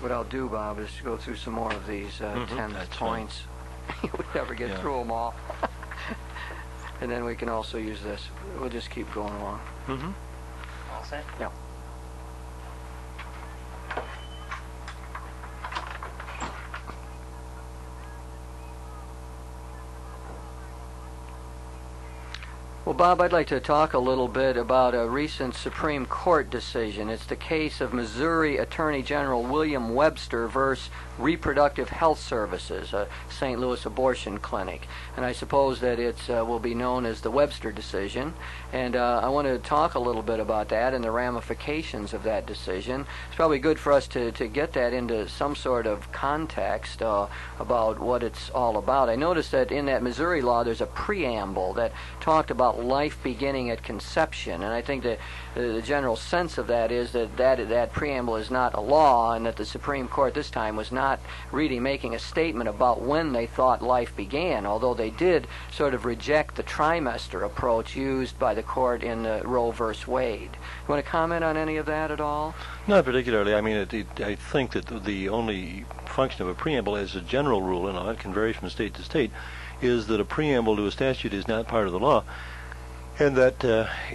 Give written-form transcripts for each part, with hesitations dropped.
What I'll do, Bob, is go through some more of these 10 points. We never get through them all. And then we can also use this. We'll just keep going along. All set? Yeah. Well, Bob, I'd like to talk a little bit about a recent Supreme Court decision. It's the case of Missouri Attorney General William Webster versus Reproductive Health Services, a St. Louis abortion clinic. And I suppose that it will be known as the Webster decision. And I want to talk a little bit about that and the ramifications of that decision. It's probably good for us to get that into some sort of context about what it's all about. I noticed that in that Missouri law there's a preamble that talked about life beginning at conception, and I think that the general sense of that is that preamble is not a law, and that the Supreme Court this time was not really making a statement about when they thought life began, although they did sort of reject the trimester approach used by the court in Roe versus Wade. You want to comment on any of that at all? Not particularly. I mean, I think that the only function of a preamble as a general rule, and it can vary from state to state, is that a preamble to a statute is not part of the law, and that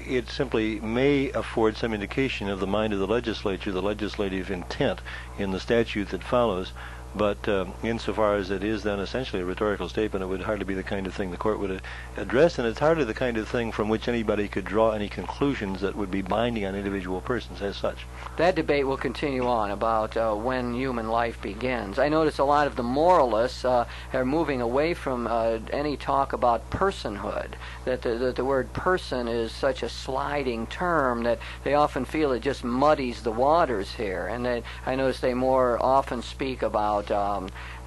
it simply may afford some indication of the mind of the legislature, the legislative intent in the statute that follows. But insofar as it is then essentially a rhetorical statement, it would hardly be the kind of thing the court would address, and it's hardly the kind of thing from which anybody could draw any conclusions that would be binding on individual persons as such. That debate will continue on about when human life begins. I notice a lot of the moralists are moving away from any talk about personhood, that the word person is such a sliding term that they often feel it just muddies the waters here. And I notice they more often speak about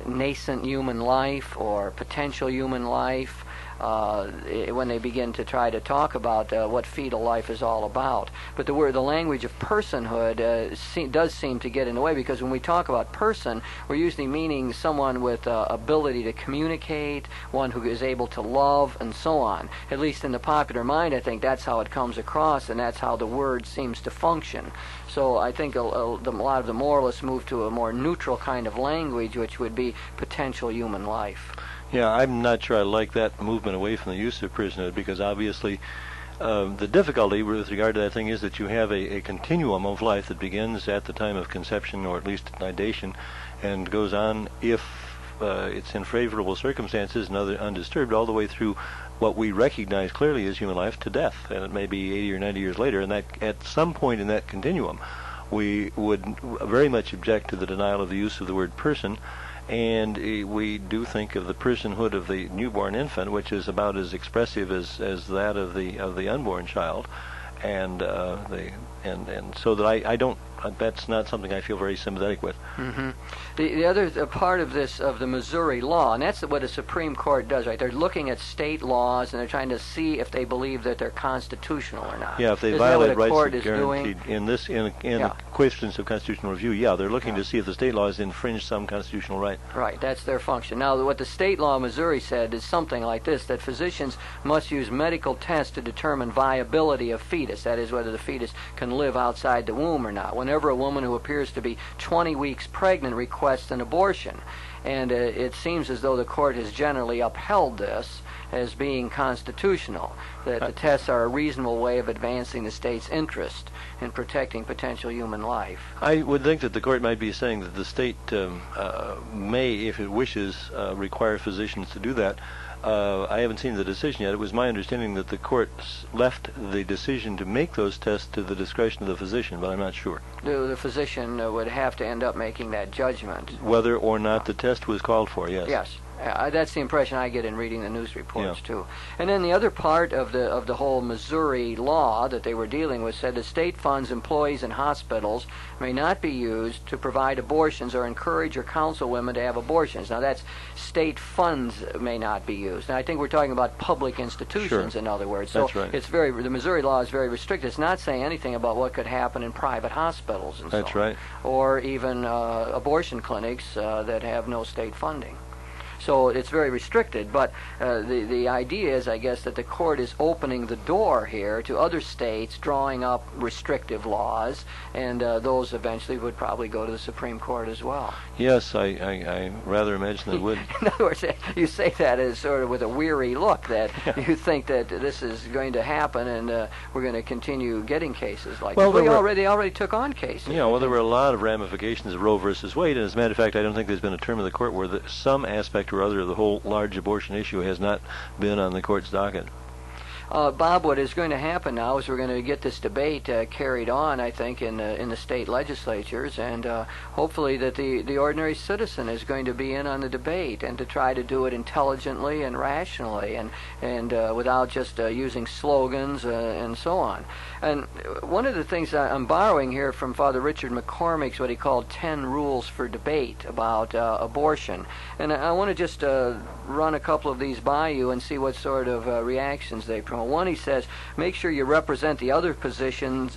nascent human life or potential human life when they begin to try to talk about what fetal life is all about. But the language of personhood does seem to get in the way, because when we talk about person, we're usually meaning someone with ability to communicate, one who is able to love, and so on. At least in the popular mind, I think that's how it comes across, and that's how the word seems to function. So I think a lot of the moralists move to a more neutral kind of language, which would be potential human life. Yeah, I'm not sure I like that movement away from the use of personhood, because obviously the difficulty with regard to that thing is that you have a continuum of life that begins at the time of conception, or at least nidation, and goes on, if it's in favorable circumstances and undisturbed, all the way through what we recognize clearly as human life to death, and it may be 80 or 90 years later, and that at some point in that continuum we would very much object to the denial of the use of the word person. And we do think of the personhood of the newborn infant, which is about as expressive as that of the unborn child, and so that I don't. That's not something I feel very sympathetic with. Mm-hmm. The other part of this, of the Missouri law, and that's what the Supreme Court does, right? They're looking at state laws, and they're trying to see if they believe that they're constitutional or not. Yeah, if they violate rights that guaranteed in questions of constitutional review, they're looking to see if the state laws infringe some constitutional right. Right, that's their function. Now, what the state law of Missouri said is something like this, that physicians must use medical tests to determine viability of fetus, that is, whether the fetus can live outside the womb or not. Whenever a woman who appears to be 20 weeks pregnant requests an abortion. And it seems as though the court has generally upheld this as being constitutional, that the tests are a reasonable way of advancing the state's interest in protecting potential human life. I would think that the court might be saying that the state may, if it wishes, require physicians to do that. I haven't seen the decision yet. It was my understanding that the court left the decision to make those tests to the discretion of the physician, but I'm not sure. The physician would have to end up making that judgment. Whether or not the test was called for, yes. Yes. That's the impression I get in reading the news reports, too. And then the other part of the whole Missouri law that they were dealing with said that state funds employees in hospitals may not be used to provide abortions or encourage or counsel women to have abortions. Now, that's state funds may not be used. And I think we're talking about public institutions, in other words. So that's right. the Missouri law is very restricted. It's not saying anything about what could happen in private hospitals and that's so on. Right. Or even abortion clinics that have no state funding. So it's very restricted. But the idea is, I guess, that the court is opening the door here to other states drawing up restrictive laws, and those eventually would probably go to the Supreme Court as well. Yes, I rather imagine they would. In other words, you say that as sort of with a weary look, that you think that this is going to happen, and we're going to continue getting cases like this. Well, they already took on cases. Yeah, well, there were a lot of ramifications of Roe versus Wade, and as a matter of fact, I don't think there's been a term of the court where some aspect or other of the whole large abortion issue has not been on the court's docket. Bob, what is going to happen now is we're going to get this debate carried on, I think, in the state legislatures, and hopefully that the ordinary citizen is going to be in on the debate and to try to do it intelligently and rationally, and without just using slogans and so on. And one of the things I'm borrowing here from Father Richard McCormick's what he called 10 rules for debate about abortion, and I want to just run a couple of these by you and see what sort of reactions they promote. One, he says, make sure you represent the other person's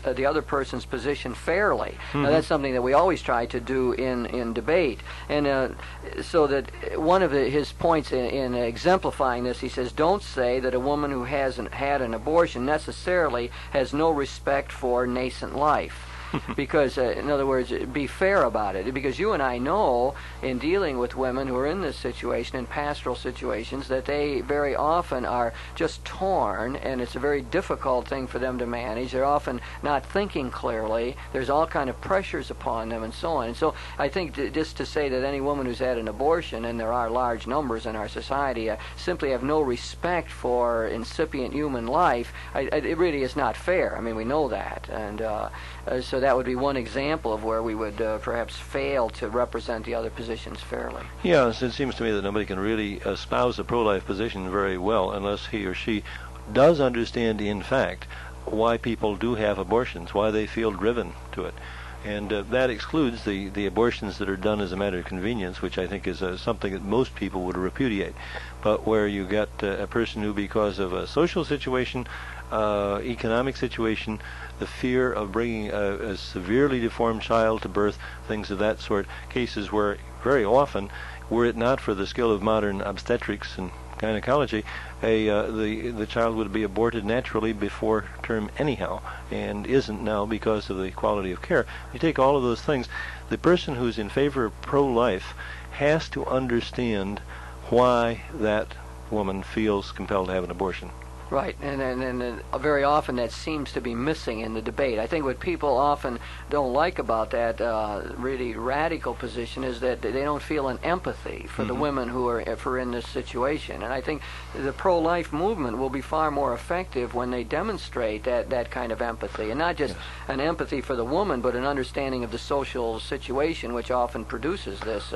position fairly. Mm-hmm. Now, that's something that we always try to do in debate. And so that one of his points in exemplifying this, he says, don't say that a woman who hasn't had an abortion necessarily has no respect for nascent life. Because, in other words, be fair about it. Because you and I know, in dealing with women who are in this situation, in pastoral situations, that they very often are just torn, and it's a very difficult thing for them to manage. They're often not thinking clearly. There's all kind of pressures upon them, and so on. And so I think just to say that any woman who's had an abortion, and there are large numbers in our society, simply have no respect for incipient human life, it really is not fair. I mean, we know that. And so that would be one example of where we would perhaps fail to represent the other positions fairly. Yes, it seems to me that nobody can really espouse a pro-life position very well unless he or she does understand, in fact, why people do have abortions, why they feel driven to it. And that excludes the abortions that are done as a matter of convenience, which I think is something that most people would repudiate. But where you get a person who, because of a social situation, economic situation, the fear of bringing a severely deformed child to birth, things of that sort, cases where very often, were it not for the skill of modern obstetrics and gynecology, the child would be aborted naturally before term anyhow, and isn't now because of the quality of care. You take all of those things, the person who's in favor of pro-life has to understand why that woman feels compelled to have an abortion. Right, and very often that seems to be missing in the debate. I think what people often don't like about that really radical position is that they don't feel an empathy for the women who are in this situation. And I think the pro-life movement will be far more effective when they demonstrate that kind of empathy, and not just an empathy for the woman, but an understanding of the social situation, which often produces this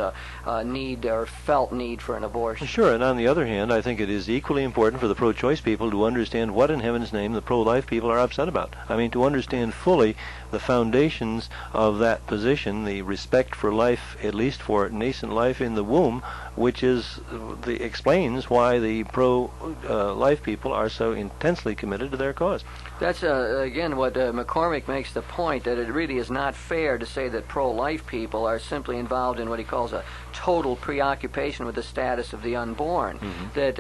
need or felt need for an abortion. Sure, and on the other hand, I think it is equally important for the pro-choice people to understand what in heaven's name the pro-life people are upset about. I mean, to understand fully the foundations of that position, the respect for life, at least for nascent life in the womb, which explains why the pro-life people are so intensely committed to their cause. That's, again, what McCormick makes the point, that it really is not fair to say that pro-life people are simply involved in what he calls a total preoccupation with the status of the unborn. That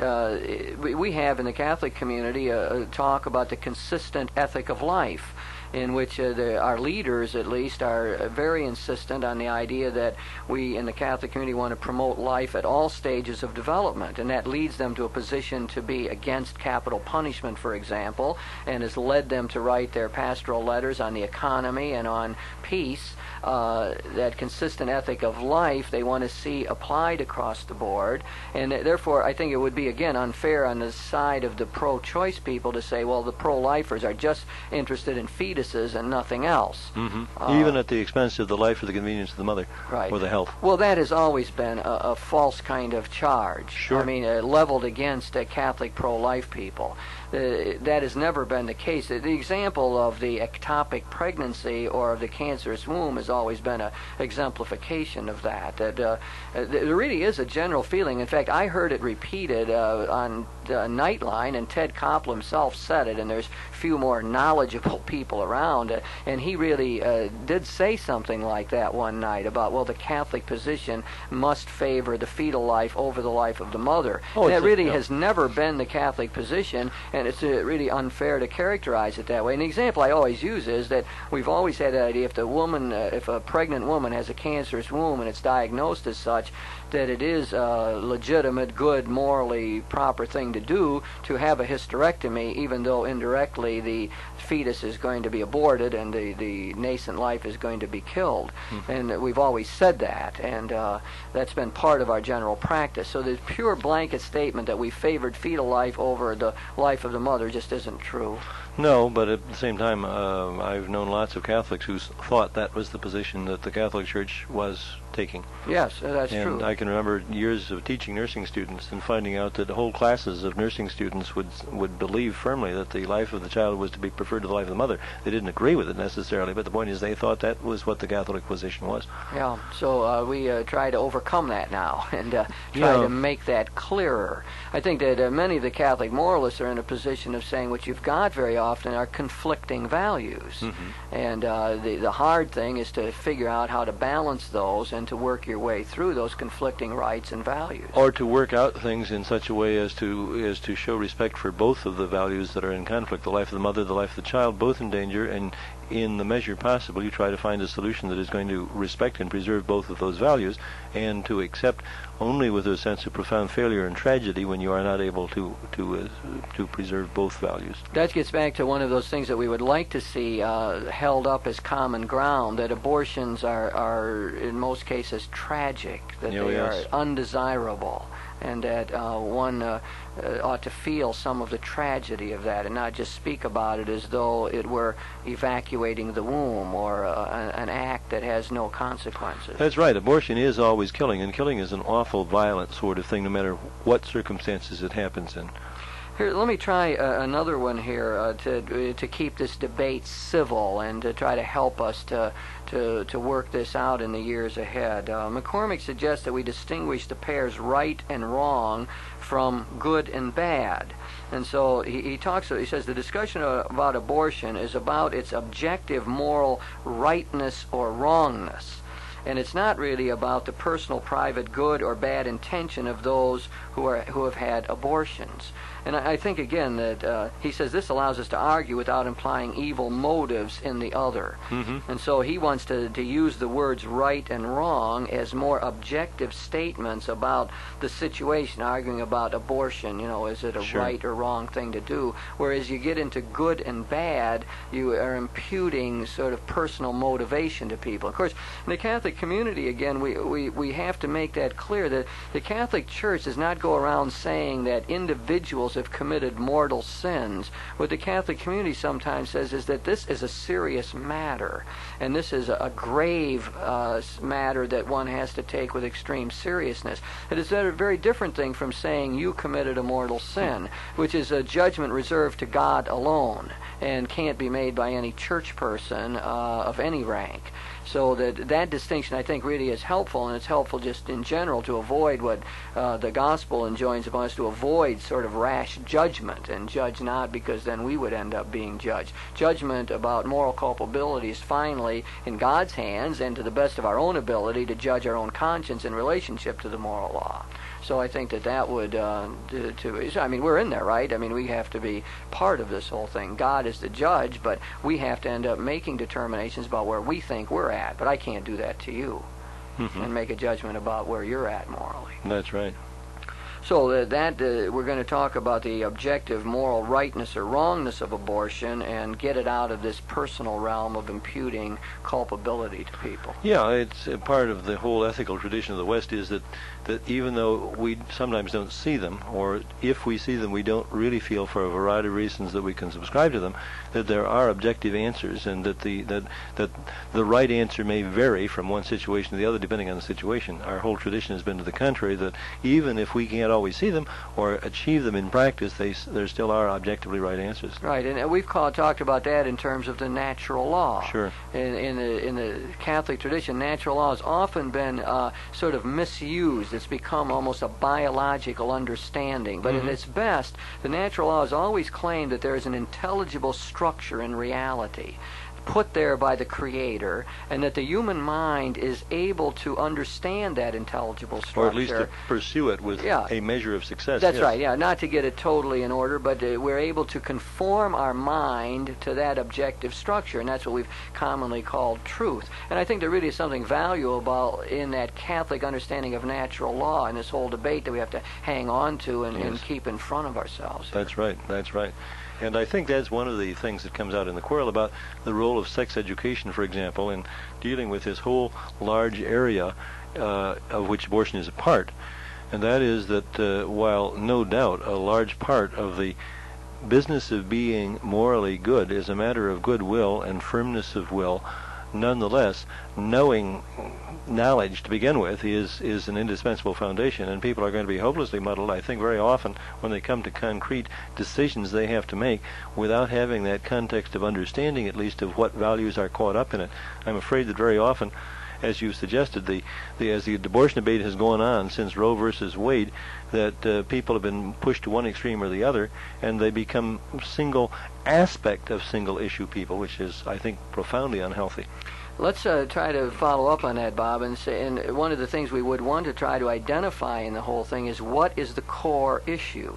we have in the Catholic community a talk about the consistent ethic of life, in which our leaders, at least, are very insistent on the idea that we in the Catholic community want to promote life at all stages of development, and that leads them to a position to be against capital punishment, for example, and has led them to write their pastoral letters on the economy and on peace. That consistent ethic of life they want to see applied across the board, and therefore I think it would be, again, unfair on the side of the pro-choice people to say, well, the pro-lifers are just interested in fetuses and nothing else. Even at the expense of the life or the convenience of the mother, right, or the health. Well, that has always been a false kind of charge. Sure. I mean, leveled against Catholic pro-life people. That has never been the case. The example of the ectopic pregnancy or of the cancerous womb has always been an exemplification of that. There really is a general feeling. In fact, I heard it repeated on Nightline, and Ted Koppel himself said it, and there's few more knowledgeable people around, and he really did say something like that one night about, well, the Catholic position must favor the fetal life over the life of the mother. And that really has never been the Catholic position, and it's really unfair to characterize it that way. And the example I always use is that we've always had that idea, if a pregnant woman has a cancerous womb and it's diagnosed as such, that it is a legitimate, good, morally proper thing to do to have a hysterectomy, even though indirectly the fetus is going to be aborted and the nascent life is going to be killed. And we've always said that, and that's been part of our general practice. So the pure blanket statement that we favored fetal life over the life of the mother just isn't true. No, but at the same time, I've known lots of Catholics who thought that was the position that the Catholic Church was taking. Yes, that's true. And I can remember years of teaching nursing students and finding out that whole classes of nursing students would believe firmly that the life of the child was to be preferred to the life of the mother. They didn't agree with it necessarily, but the point is they thought that was what the Catholic position was. Yeah, so we try to overcome that now and try to make that clearer. I think that many of the Catholic moralists are in a position of saying what you've got very often are conflicting values. And the hard thing is to figure out how to balance those and to work your way through those conflicting rights and values. Or to work out things in such a way as to show respect for both of the values that are in conflict, the life of the mother, the life of the child, both in danger, and in the measure possible you try to find a solution that is going to respect and preserve both of those values, and to accept only with a sense of profound failure and tragedy when you are not able to preserve both values. That gets back to one of those things that we would like to see held up as common ground, that abortions are in most cases tragic, that they are undesirable, and that one ought to feel some of the tragedy of that and not just speak about it as though it were evacuating the womb or an act that has no consequences. That's right. Abortion is always killing, and killing is an awful violent sort of thing no matter what circumstances it happens in. Here, let me try another one here to keep this debate civil and to try to help us to work this out in the years ahead. McCormick suggests that we distinguish the pairs right and wrong from good and bad. And so he says the discussion about abortion is about its objective moral rightness or wrongness. And it's not really about the personal, private good or bad intention of those who have had abortions. And I think, again, that he says this allows us to argue without implying evil motives in the other. And so he wants to use the words right and wrong as more objective statements about the situation, arguing about abortion, is it a right or wrong thing to do? Whereas you get into good and bad, you are imputing sort of personal motivation to people. Of course, in the Catholic community, again, we have to make that clear that the Catholic Church does not go around saying that individuals have committed mortal sins. What the Catholic community sometimes says is that this is a serious matter, and this is a grave matter that one has to take with extreme seriousness. It is a very different thing from saying you committed a mortal sin, which is a judgment reserved to God alone and can't be made by any church person of any rank. So that distinction, I think, really is helpful, and it's helpful just in general to avoid what the gospel enjoins upon us, to avoid sort of rash judgment, and judge not because then we would end up being judged. Judgment about moral culpability is finally in God's hands, and to the best of our own ability to judge our own conscience in relationship to the moral law. So I think that would, we're in there, right? I mean, we have to be part of this whole thing. God is the judge, but we have to end up making determinations about where we think we're at. But I can't do that to you and make a judgment about where you're at morally. That's right. So we're going to talk about the objective moral rightness or wrongness of abortion and get it out of this personal realm of imputing culpability to people. Yeah, it's a part of the whole ethical tradition of the West is that even though we sometimes don't see them, or if we see them, we don't really feel for a variety of reasons that we can subscribe to them, that there are objective answers, and that the right answer may vary from one situation to the other depending on the situation. Our whole tradition has been to the contrary, that even if we can't not always see them or achieve them in practice, there still are objectively right answers. Right, and we've talked about that in terms of the natural law. Sure. In the Catholic tradition, natural law has often been sort of misused. It's become almost a biological understanding. But at its best, the natural law has always claimed that there is an intelligible structure in reality put there by the Creator, and that the human mind is able to understand that intelligible structure. Or at least to pursue it with a measure of success. That's yes. right, yeah. Not to get it totally in order, but we're able to conform our mind to that objective structure, and that's what we've commonly called truth. And I think there really is something valuable in that Catholic understanding of natural law and this whole debate that we have to hang on to and keep in front of ourselves. That's right, that's right. And I think that's one of the things that comes out in the quarrel about the role of sex education, for example, in dealing with this whole large area of which abortion is a part. And that is that while no doubt a large part of the business of being morally good is a matter of goodwill and firmness of will, nonetheless, knowledge to begin with is an indispensable foundation, and people are going to be hopelessly muddled, I think, very often when they come to concrete decisions they have to make without having that context of understanding, at least, of what values are caught up in it. I'm afraid that very often, as you suggested, as the abortion debate has gone on since Roe versus Wade, that people have been pushed to one extreme or the other, and they become single aspect of single issue people, which is, I think, profoundly unhealthy. Let's try to follow up on that, Bob, and one of the things we would want to try to identify in the whole thing is what is the core issue.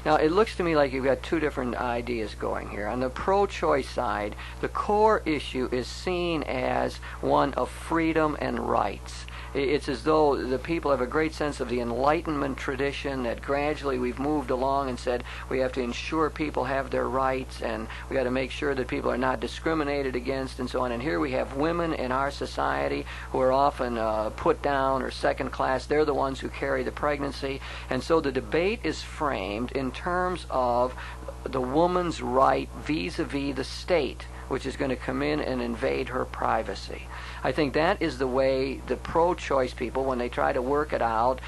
Now, it looks to me like you've got two different ideas going here. On the pro-choice side, the core issue is seen as one of freedom and rights. It's as though the people have a great sense of the Enlightenment tradition, that gradually we've moved along and said we have to ensure people have their rights, and we got to make sure that people are not discriminated against and so on. And here we have women in our society who are often put down or second class. They're the ones who carry the pregnancy. And so the debate is framed in terms of the woman's right vis-a-vis the state, which is going to come in and invade her privacy. I think that is the way the pro-choice people, when they try to work it out,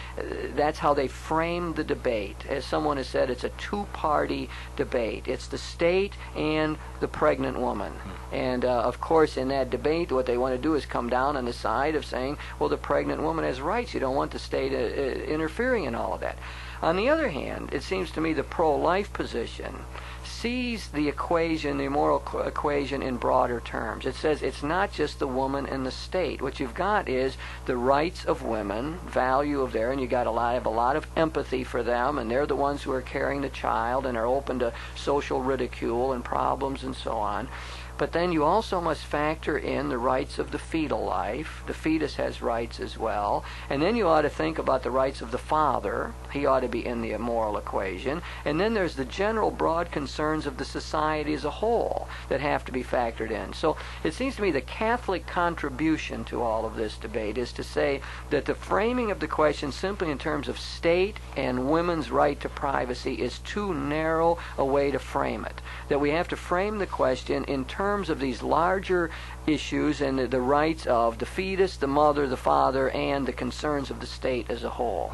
that's how they frame the debate. As someone has said, it's a two-party debate. It's the state and the pregnant woman. And, of course, in that debate, what they want to do is come down on the side of saying, well, the pregnant woman has rights. You don't want the state interfering in all of that. On the other hand, it seems to me the pro-life position sees the equation, the moral equation, in broader terms. It says it's not just the woman and the state. What you've got is the rights of women, value of and you got a lot of empathy for them, and they're the ones who are carrying the child and are open to social ridicule and problems and so on. But then you also must factor in the rights of the fetal life. The fetus has rights as well. And then you ought to think about the rights of the father. He ought to be in the moral equation. And then there's the general broad concerns of the society as a whole that have to be factored in. So it seems to me the Catholic contribution to all of this debate is to say that the framing of the question simply in terms of state and women's right to privacy is too narrow a way to frame it. That we have to frame the question in terms of these larger issues and the rights of the fetus, the mother, the father, and the concerns of the state as a whole.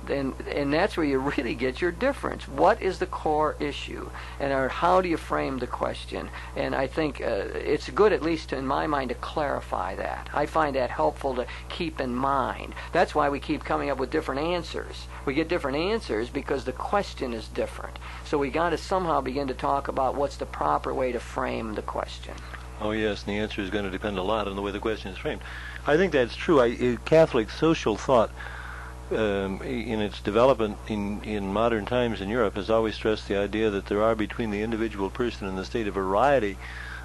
And that's where you really get your difference. What is the core issue? And how do you frame the question? And I think it's good, at least in my mind, to clarify that. I find that helpful to keep in mind. That's why we keep coming up with different answers. We get different answers because the question is different. So we got to somehow begin to talk about what's the proper way to frame the question. Oh, yes, and the answer is going to depend a lot on the way the question is framed. I think that's true. Catholic social thought, in its development in modern times in Europe, has always stressed the idea that there are between the individual person and the state a variety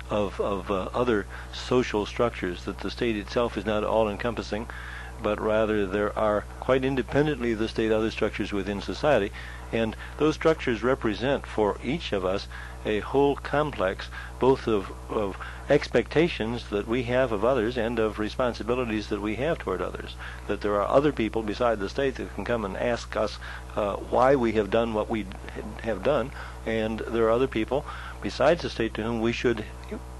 of other social structures, that the state itself is not all-encompassing, but rather there are, quite independently of the state, other structures within society, and those structures represent for each of us a whole complex both of expectations that we have of others and of responsibilities that we have toward others. That there are other people beside the state that can come and ask us why we have done what we have done, and there are other people besides the state to whom we should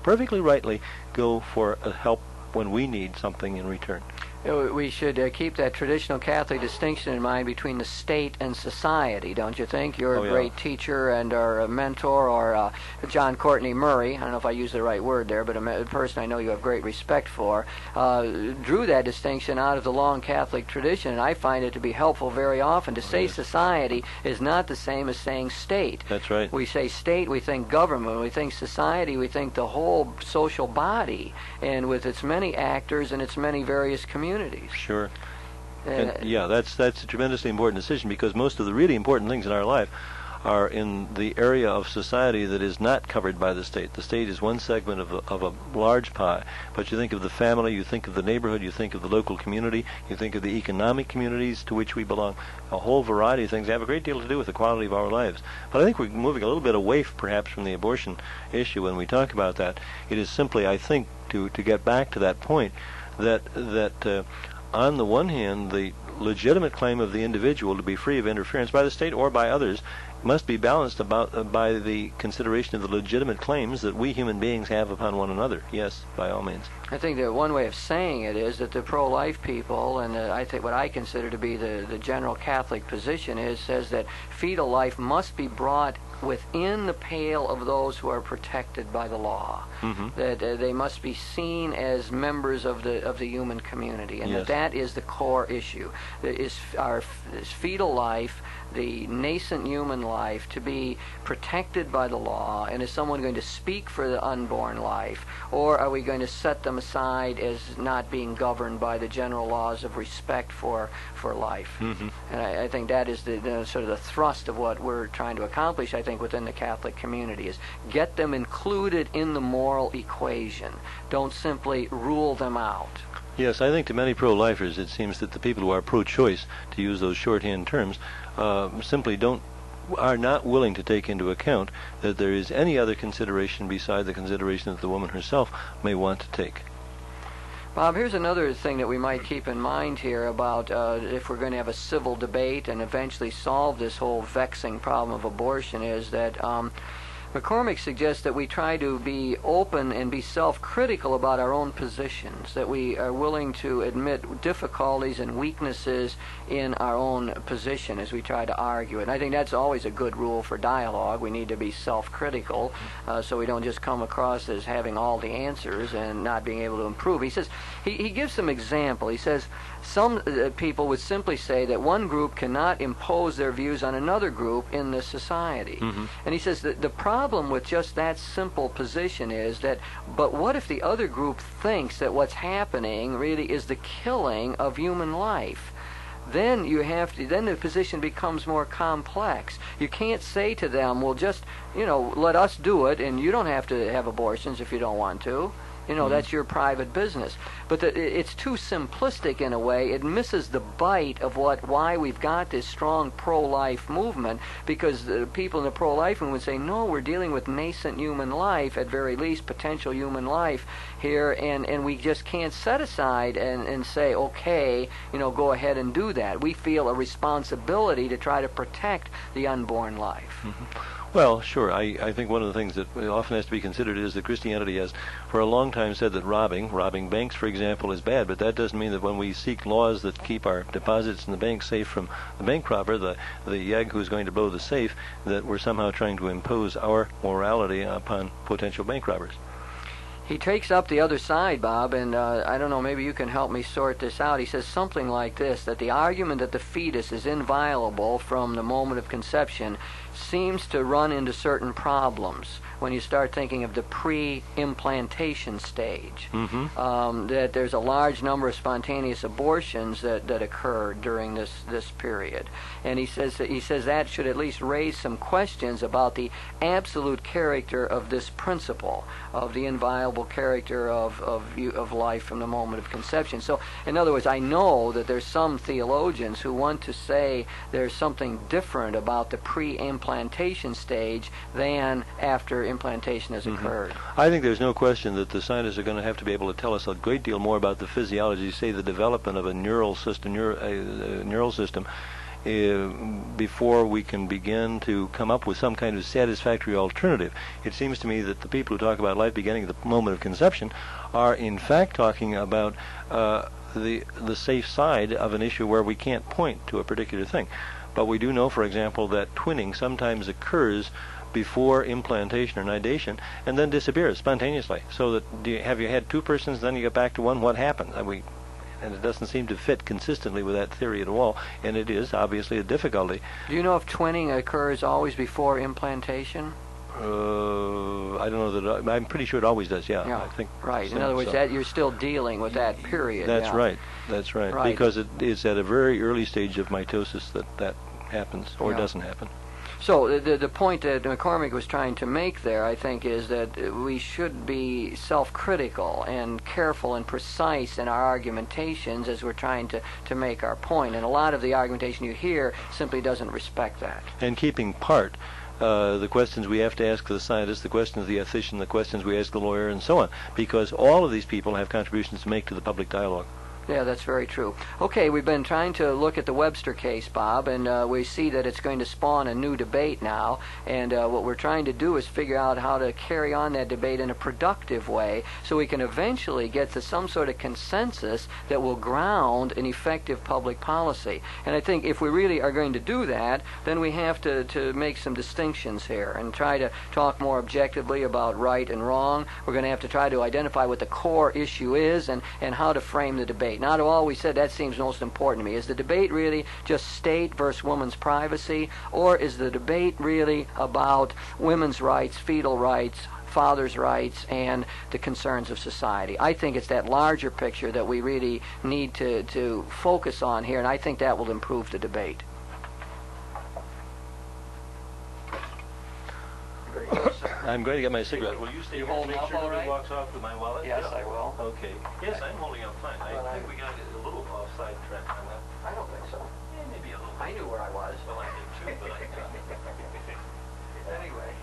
perfectly rightly go for help when we need something in return. We should keep that traditional Catholic distinction in mind between the state and society, don't you think? You're a great teacher and our mentor, or John Courtney Murray, I don't know if I used the right word there, but a person I know you have great respect for, drew that distinction out of the long Catholic tradition, and I find it to be helpful very often. To say society is not the same as saying state. That's right. We say state, we think government. When we think society, we think the whole social body, and with its many actors and its many various communities. Sure. And that's a tremendously important decision, because most of the really important things in our life are in the area of society that is not covered by the state. The state is one segment of a large pie, but you think of the family, you think of the neighborhood, you think of the local community, you think of the economic communities to which we belong. A whole variety of things have a great deal to do with the quality of our lives. But I think we're moving a little bit away perhaps from the abortion issue when we talk about that. It is simply, I think, to get back to that point, that on the one hand, the legitimate claim of the individual to be free of interference by the state or by others must be balanced by the consideration of the legitimate claims that we human beings have upon one another. Yes, by all means. I think that one way of saying it is that the pro-life people, and I think what I consider to be the general Catholic position, says that fetal life must be brought within the pale of those who are protected by the law. Mm-hmm. That they must be seen as members of the human community, and yes, that is the core issue. Is fetal life, the nascent human life, to be protected by the law, and is someone going to speak for the unborn life, or are we going to set them aside as not being governed by the general laws of respect for life? Mm-hmm. And I think that is the sort of the thrust of what we're trying to accomplish, I think, within the Catholic community, is get them included in the moral equation. Don't simply rule them out. Yes, I think to many pro-lifers it seems that the people who are pro-choice, to use those shorthand terms, simply are not willing to take into account that there is any other consideration beside the consideration that the woman herself may want to take. Bob, here's another thing that we might keep in mind here about if we're going to have a civil debate and eventually solve this whole vexing problem of abortion, is that McCormick suggests that we try to be open and be self-critical about our own positions, that we are willing to admit difficulties and weaknesses in our own position as we try to argue it. And I think that's always a good rule for dialogue. We need to be self-critical so we don't just come across as having all the answers and not being able to improve. He says, he gives some example. He says, some people would simply say that one group cannot impose their views on another group in this society. Mm-hmm. And he says that the problem with just that simple position is that, but what if the other group thinks that what's happening really is the killing of human life? Then then the position becomes more complex. You can't say to them, well, just, let us do it, and you don't have to have abortions if you don't want to. That's your private business. But it's too simplistic in a way. It misses the bite of why we've got this strong pro-life movement, because the people in the pro-life movement say, no, we're dealing with nascent human life, at very least potential human life here, and we just can't set aside and say, okay, go ahead and do that. We feel a responsibility to try to protect the unborn life. Mm-hmm. Well, sure. I think one of the things that often has to be considered is that Christianity has for a long time said that robbing banks, for example, is bad, but that doesn't mean that when we seek laws that keep our deposits in the bank safe from the bank robber, the yegg who's going to blow the safe, that we're somehow trying to impose our morality upon potential bank robbers. He takes up the other side, Bob, and I don't know, maybe you can help me sort this out. He says something like this, that the argument that the fetus is inviolable from the moment of conception seems to run into certain problems when you start thinking of the pre-implantation stage. Mm-hmm. That there's a large number of spontaneous abortions that occur during this period. And he says that should at least raise some questions about the absolute character of this principle, of the inviolable character of life from the moment of conception. So, in other words, I know that there's some theologians who want to say there's something different about the pre-implantation stage than after implantation has occurred. I think there's no question that the scientists are going to have to be able to tell us a great deal more about the physiology, say the development of a neural system, before we can begin to come up with some kind of satisfactory alternative. It seems to me that the people who talk about life beginning at the moment of conception are in fact talking about the safe side of an issue where we can't point to a particular thing. But we do know, for example, that twinning sometimes occurs before implantation or nidation and then disappears spontaneously. So that have you had two persons, then you get back to one? What happened? And it doesn't seem to fit consistently with that theory at all, and it is obviously a difficulty. Do you know if twinning occurs always before implantation? I don't know that. I'm pretty sure it always does. Yeah, I think. Right. In other words, that you're still dealing with that period. That's right. That's right. Right. Because it's at a very early stage of mitosis that happens or doesn't happen. So the point that McCormick was trying to make there, I think, is that we should be self-critical and careful and precise in our argumentations as we're trying to make our point. And a lot of the argumentation you hear simply doesn't respect that. And keeping part. The questions we have to ask the scientist, the questions of the ethician, the questions we ask the lawyer, and so on, because all of these people have contributions to make to the public dialogue. Yeah, that's very true. Okay, we've been trying to look at the Webster case, Bob, and we see that it's going to spawn a new debate now, and what we're trying to do is figure out how to carry on that debate in a productive way so we can eventually get to some sort of consensus that will ground an effective public policy. And I think if we really are going to do that, then we have to make some distinctions here and try to talk more objectively about right and wrong. We're going to have to try to identify what the core issue is and how to frame the debate. Not all we said, that seems most important to me. Is the debate really just state versus woman's privacy, or is the debate really about women's rights, fetal rights, father's rights, and the concerns of society? I think it's that larger picture that we really need to focus on here, and I think that will improve the debate. I'm going to get my cigarette. Will you stay You here holding to make up sure all nobody right? walks off with my wallet? Yes, I will. Okay. Yes, I'm holding up fine. Well, I think we got a little offside track on that. I don't think so. Yeah, maybe a little. I knew where I was. Well, I did too, but I Anyway.